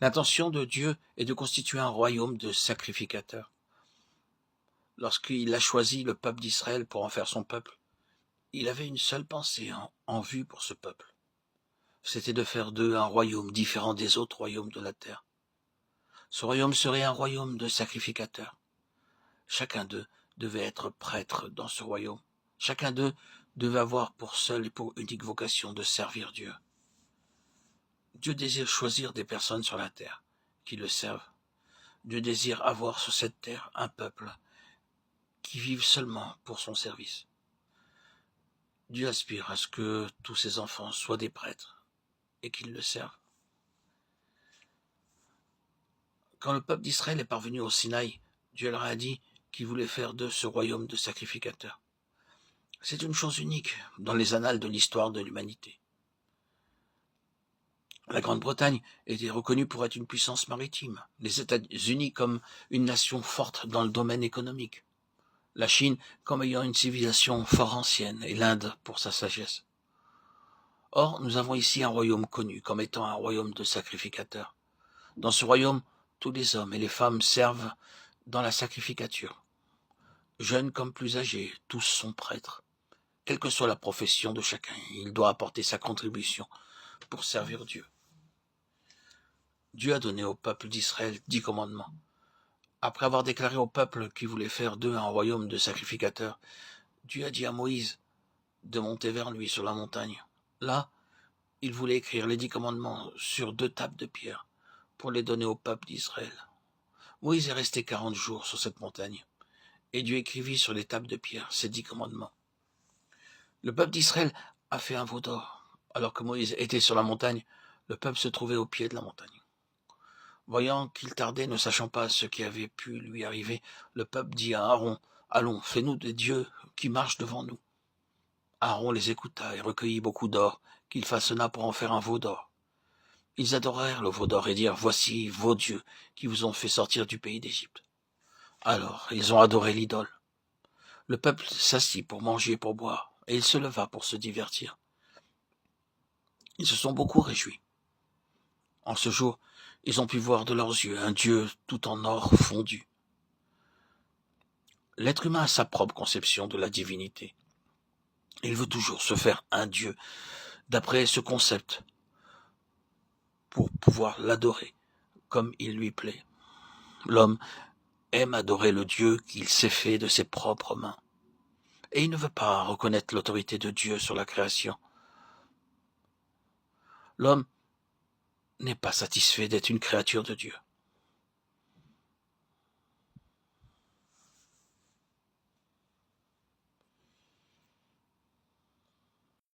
L'intention de Dieu est de constituer un royaume de sacrificateurs. Lorsqu'il a choisi le peuple d'Israël pour en faire son peuple, il avait une seule pensée en vue pour ce peuple. C'était de faire d'eux un royaume différent des autres royaumes de la terre. Ce royaume serait un royaume de sacrificateurs. Chacun d'eux devait être prêtre dans ce royaume. Chacun d'eux devait avoir pour seule et pour unique vocation de servir Dieu. Dieu désire choisir des personnes sur la terre qui le servent. Dieu désire avoir sur cette terre un peuple qui vive seulement pour son service. Dieu aspire à ce que tous ses enfants soient des prêtres et qu'ils le servent. Quand le peuple d'Israël est parvenu au Sinaï, Dieu leur a dit qu'il voulait faire d'eux ce royaume de sacrificateurs. C'est une chose unique dans les annales de l'histoire de l'humanité. La Grande-Bretagne était reconnue pour être une puissance maritime, les États-Unis comme une nation forte dans le domaine économique, la Chine comme ayant une civilisation fort ancienne et l'Inde pour sa sagesse. Or, nous avons ici un royaume connu comme étant un royaume de sacrificateurs. Dans ce royaume, tous les hommes et les femmes servent dans la sacrificature. Jeunes comme plus âgés, tous sont prêtres. Quelle que soit la profession de chacun, il doit apporter sa contribution pour servir Dieu. Dieu a donné au peuple d'Israël 10 commandements. Après avoir déclaré au peuple qu'il voulait faire d'eux un royaume de sacrificateurs, Dieu a dit à Moïse de monter vers lui sur la montagne. Là, il voulait écrire les 10 commandements sur 2 tables de pierre pour les donner au peuple d'Israël. Moïse est resté 40 jours sur cette montagne, et Dieu écrivit sur les tables de pierre ces 10 commandements. Le peuple d'Israël a fait un veau d'or. Alors que Moïse était sur la montagne, le peuple se trouvait au pied de la montagne. Voyant qu'il tardait, ne sachant pas ce qui avait pu lui arriver, le peuple dit à Aaron, « Allons, fais-nous des dieux qui marchent devant nous. » Aaron les écouta et recueillit beaucoup d'or, qu'il façonna pour en faire un veau d'or. Ils adorèrent le veau d'or et dirent, « Voici vos dieux qui vous ont fait sortir du pays d'Égypte. » Alors ils ont adoré l'idole. Le peuple s'assit pour manger et pour boire, et il se leva pour se divertir. Ils se sont beaucoup réjouis. En ce jour, ils ont pu voir de leurs yeux un Dieu tout en or fondu. L'être humain a sa propre conception de la divinité. Il veut toujours se faire un Dieu d'après ce concept pour pouvoir l'adorer comme il lui plaît. L'homme aime adorer le Dieu qu'il s'est fait de ses propres mains. Et il ne veut pas reconnaître l'autorité de Dieu sur la création. L'homme n'est pas satisfait d'être une créature de Dieu.